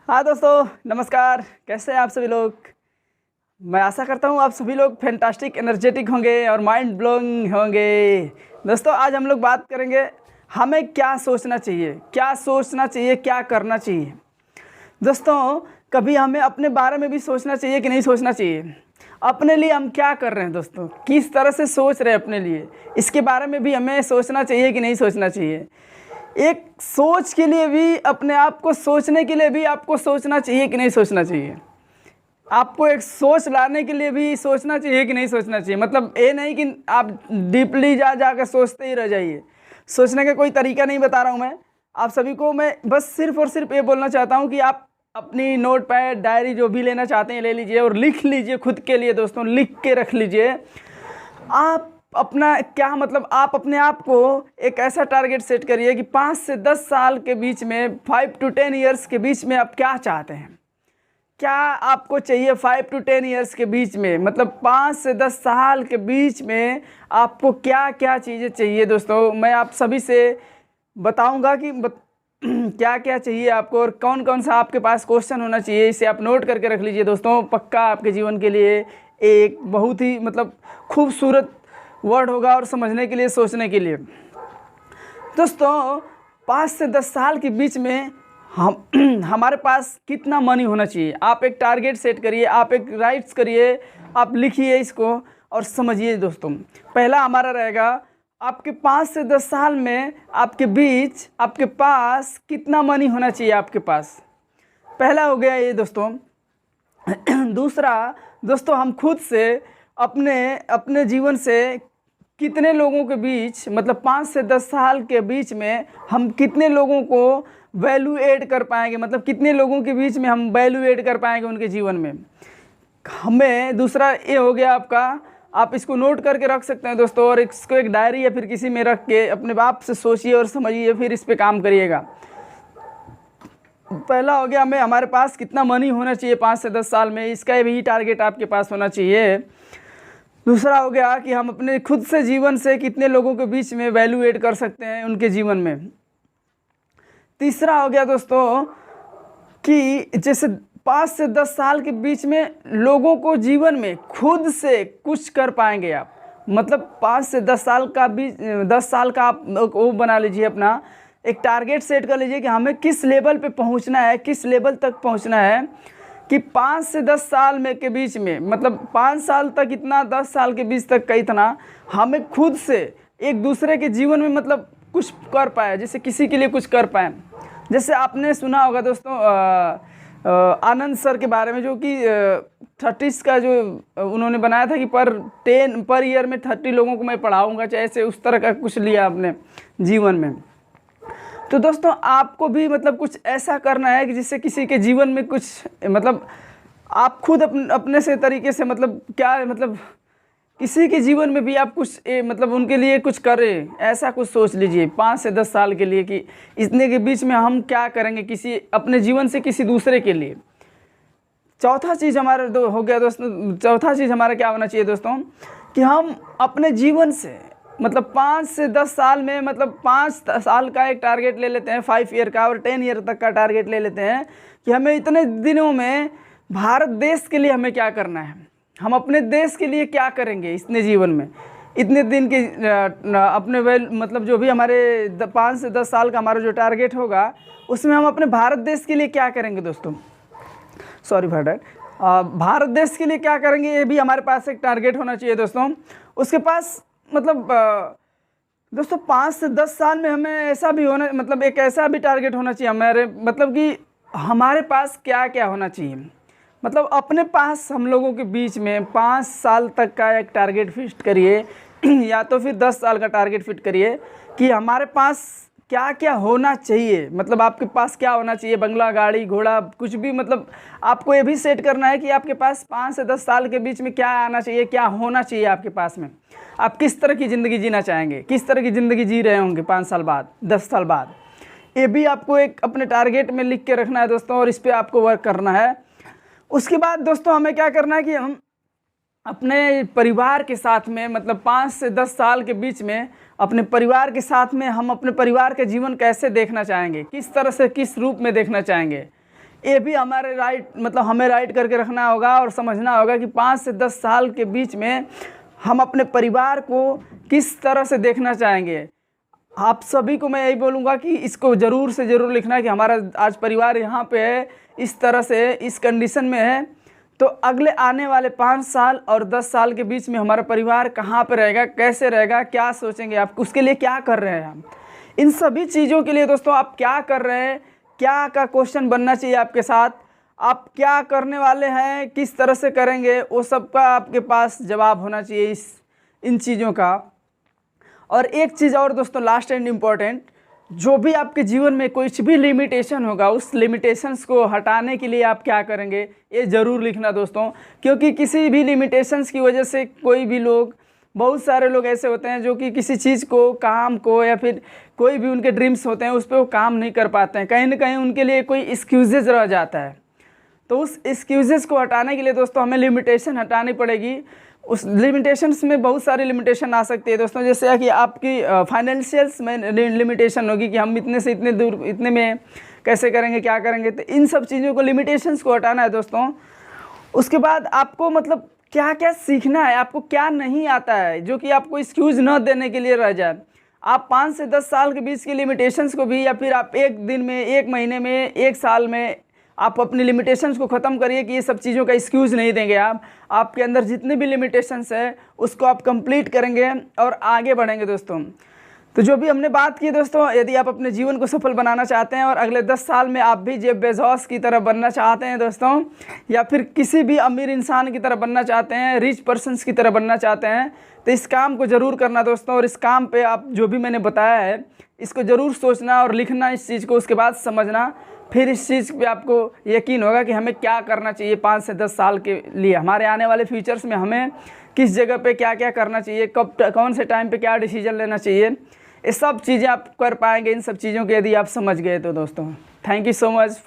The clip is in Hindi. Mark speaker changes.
Speaker 1: हाँ दोस्तों, नमस्कार। कैसे हैं आप सभी लोग? मैं आशा करता हूँ आप सभी लोग फैंटास्टिक एनर्जेटिक होंगे और माइंड ब्लोइंग होंगे। दोस्तों, आज हम लोग बात करेंगे हमें क्या सोचना चाहिए, क्या करना चाहिए। दोस्तों, कभी हमें अपने बारे में भी सोचना चाहिए कि नहीं सोचना चाहिए। अपने लिए हम क्या कर रहे हैं दोस्तों, किस तरह से सोच रहे हैं अपने लिए, इसके बारे में भी हमें सोचना चाहिए कि नहीं सोचना चाहिए। एक सोच के लिए भी, अपने आप को सोचने के लिए भी आपको सोचना चाहिए कि नहीं सोचना चाहिए। आपको एक सोच लाने के लिए भी सोचना चाहिए कि नहीं सोचना चाहिए। मतलब ये नहीं कि आप डीपली जा कर सोचते ही रह जाइए। सोचने का कोई तरीका नहीं बता रहा हूँ मैं आप सभी को। मैं बस सिर्फ और सिर्फ ये बोलना चाहता हूँ कि आप अपनी नोट पैड डायरी जो भी लेना चाहते हैं ले लीजिए और लिख लीजिए खुद के लिए। दोस्तों, लिख के रख लीजिए आप अपना क्या, मतलब आप अपने आप को एक ऐसा टारगेट सेट करिए कि 5 से 10 साल के बीच में, 5 to 10 ईयर्स के बीच में आप क्या चाहते हैं, क्या आपको चाहिए 5 to 10 ईयर्स के बीच में। मतलब 5 से 10 साल के बीच में आपको क्या क्या चीज़ें चाहिए। दोस्तों, मैं आप सभी से बताऊंगा कि क्या क्या चाहिए आपको और कौन कौन सा आपके पास क्वेश्चन होना चाहिए। इसे आप नोट करके रख लीजिए दोस्तों। पक्का आपके जीवन के लिए एक बहुत ही खूबसूरत वर्ड होगा और समझने के लिए, सोचने के लिए। दोस्तों, 5 से 10 साल के बीच में हम हमारे पास कितना मनी होना चाहिए। आप एक टारगेट सेट करिए, आप एक राइट्स करिए, आप लिखिए इसको और समझिए। दोस्तों, पहला हमारा रहेगा आपके 5 से 10 साल में आपके पास कितना मनी होना चाहिए आपके पास। पहला हो गया ये दोस्तों। दूसरा दोस्तों, हम खुद से अपने जीवन से कितने लोगों के बीच, मतलब 5 से 10 साल के बीच में हम कितने लोगों को वैल्यू ऐड कर पाएंगे। मतलब कितने लोगों के बीच में हम वैल्यू ऐड कर पाएंगे उनके जीवन में हमें। दूसरा ये हो गया आपका, आप इसको नोट करके रख सकते हैं दोस्तों, और इसको एक डायरी या फिर किसी में रख के अपने बाप से सोचिए और समझिए, फिर इस पे काम करिएगा। पहला हो गया हमारे पास कितना मनी होना चाहिए 5 से 10 साल में, इसका भी टारगेट आपके पास होना चाहिए। दूसरा हो गया कि हम अपने खुद से जीवन से कितने लोगों के बीच में वैल्यू ऐड कर सकते हैं उनके जीवन में। तीसरा हो गया दोस्तों कि जैसे 5 से 10 साल के बीच में लोगों को जीवन में खुद से कुछ कर पाएंगे आप। मतलब 5 से 10 साल का भी 10 साल का आप वो बना लीजिए, अपना एक टारगेट सेट कर लीजिए कि हमें किस लेवल पे पहुंचना है, किस लेवल तक पहुंचना है कि 5 से 10 साल में के बीच में, मतलब 5 साल तक इतना, 10 साल के बीच तक का इतना हमें खुद से एक दूसरे के जीवन में मतलब कुछ कर पाए, जैसे किसी के लिए कुछ कर पाए। जैसे आपने सुना होगा दोस्तों आनंद सर के बारे में, जो कि 30 का जो उन्होंने बनाया था कि पर ईयर में 30 लोगों को मैं पढ़ाऊँगा, चाहे ऐसे उस तरह का कुछ लिया अपने जीवन में। तो दोस्तों, आपको भी मतलब कुछ ऐसा करना है कि जिससे किसी के जीवन में कुछ, मतलब आप खुद अपने से तरीके से, मतलब क्या, मतलब किसी के जीवन में भी आप कुछ मतलब उनके लिए कुछ करें, ऐसा कुछ सोच लीजिए 5 से 10 साल के लिए कि इतने के बीच में हम क्या करेंगे किसी अपने जीवन से किसी दूसरे के लिए। चौथा चीज़ हमारा हो गया दोस्तों, चौथा चीज़ हमारा क्या होना चाहिए दोस्तों कि हम अपने जीवन से, मतलब 5 से 10 साल में, मतलब 5 साल का एक टारगेट ले लेते हैं, 5 ईयर का, और 10 ईयर तक का टारगेट ले लेते हैं कि हमें इतने दिनों में भारत देश के लिए हमें क्या करना है, हम अपने देश के लिए क्या करेंगे इतने जीवन में, इतने दिन के अपने मतलब जो भी हमारे 5 से 10 साल का हमारा जो टारगेट होगा उसमें हम अपने भारत देश के लिए क्या करेंगे दोस्तों। Sorry for that. भारत देश के लिए क्या करेंगे, ये भी हमारे पास एक टारगेट होना चाहिए दोस्तों। उसके पास मतलब दोस्तों 5 से 10 साल में हमें ऐसा भी होना, मतलब एक ऐसा भी टारगेट होना चाहिए हमारे, मतलब कि हमारे पास क्या क्या होना चाहिए। मतलब अपने पास हम लोगों के बीच में 5 साल तक का एक टारगेट फिक्स करिए या तो फिर 10 साल का टारगेट फिट करिए कि हमारे पास क्या क्या होना चाहिए। मतलब आपके पास क्या होना चाहिए, बंगला, गाड़ी, घोड़ा, कुछ भी। मतलब आपको ये भी सेट करना है कि आपके पास 5 से 10 साल के बीच में क्या आना चाहिए, क्या होना चाहिए आपके पास में। आप किस तरह की ज़िंदगी जीना चाहेंगे, किस तरह की ज़िंदगी जी रहे होंगे 5 साल बाद, 10 साल बाद। ये भी आपको एक अपने टारगेट में लिख के रखना है दोस्तों, और इस पर आपको वर्क करना है। उसके बाद दोस्तों हमें क्या करना है कि हम अपने परिवार के साथ में, मतलब 5 से 10 साल के बीच में अपने परिवार के साथ में हम अपने परिवार के जीवन कैसे देखना चाहेंगे, किस तरह से, किस रूप में देखना चाहेंगे, ये भी हमारे राइट, मतलब हमें राइट करके रखना होगा और समझना होगा कि 5 से 10 साल के बीच में हम अपने परिवार को किस तरह से देखना चाहेंगे। आप सभी को मैं यही बोलूँगा कि इसको ज़रूर से ज़रूर लिखना कि हमारा आज परिवार यहाँ पे है, इस तरह से इस कंडीशन में है, तो अगले आने वाले 5 साल और 10 साल के बीच में हमारा परिवार कहाँ पे रहेगा, कैसे रहेगा, क्या सोचेंगे आप, उसके लिए क्या कर रहे हैं हम। इन सभी चीज़ों के लिए दोस्तों आप क्या कर रहे हैं, क्या का क्वेश्चन बनना चाहिए आपके साथ, आप क्या करने वाले हैं, किस तरह से करेंगे, वो सब का आपके पास जवाब होना चाहिए इन चीज़ों का। और एक चीज़ और दोस्तों, लास्ट एंड इम्पॉर्टेंट, जो भी आपके जीवन में कुछ भी लिमिटेशन होगा, उस लिमिटेशंस को हटाने के लिए आप क्या करेंगे, ये ज़रूर लिखना दोस्तों। क्योंकि किसी भी लिमिटेशंस की वजह से कोई भी लोग, बहुत सारे लोग ऐसे होते हैं जो कि किसी चीज़ को, काम को, या फिर कोई भी उनके ड्रीम्स होते हैं उस पर वो काम नहीं कर पाते हैं, कहीं ना कहीं उनके लिए कोई एक्सक्यूज़ेज रह जाता है। तो उस एक्सक्यूज़ेस को हटाने के लिए दोस्तों हमें लिमिटेशन हटानी पड़ेगी। उस लिमिटेशंस में बहुत सारी लिमिटेशन आ सकती है दोस्तों, जैसे कि आपकी फाइनेंशियल्स में लिमिटेशन होगी कि हम इतने से इतने दूर, इतने में कैसे करेंगे, क्या करेंगे। तो इन सब चीज़ों को, लिमिटेशंस को हटाना है दोस्तों। उसके बाद आपको मतलब क्या क्या सीखना है, आपको क्या नहीं आता है जो कि आपको एक्सक्यूज़ न देने के लिए रह जाए। आप 5 से 10 साल के बीच की लिमिटेशंस को भी, या फिर आप एक दिन में, एक महीने में, एक साल में आप अपनी लिमिटेशंस को ख़त्म करिए कि ये सब चीज़ों का एक्सक्यूज़ नहीं देंगे आप। आपके अंदर जितने भी लिमिटेशंस है उसको आप कंप्लीट करेंगे और आगे बढ़ेंगे दोस्तों। तो जो भी हमने बात की दोस्तों, यदि आप अपने जीवन को सफल बनाना चाहते हैं और अगले 10 साल में आप भी जेफ बेजोस की तरह बनना चाहते हैं दोस्तों, या फिर किसी भी अमीर इंसान की तरह बनना चाहते हैं, रिच पर्सन्स की तरह बनना चाहते हैं, तो इस काम को ज़रूर करना दोस्तों। और इस काम पे आप जो भी मैंने बताया है इसको ज़रूर सोचना और लिखना इस चीज़ को, उसके बाद समझना, फिर इस चीज़ पे आपको यकीन होगा कि हमें क्या करना चाहिए 5 से 10 साल के लिए, हमारे आने वाले फ्यूचर्स में हमें किस जगह पे क्या क्या करना चाहिए, कब, कौन से टाइम पे क्या डिसीजन लेना चाहिए। ये सब चीज़ें आप कर पाएंगे इन सब चीज़ों के, यदि आप समझ गए तो दोस्तों। Thank you so much.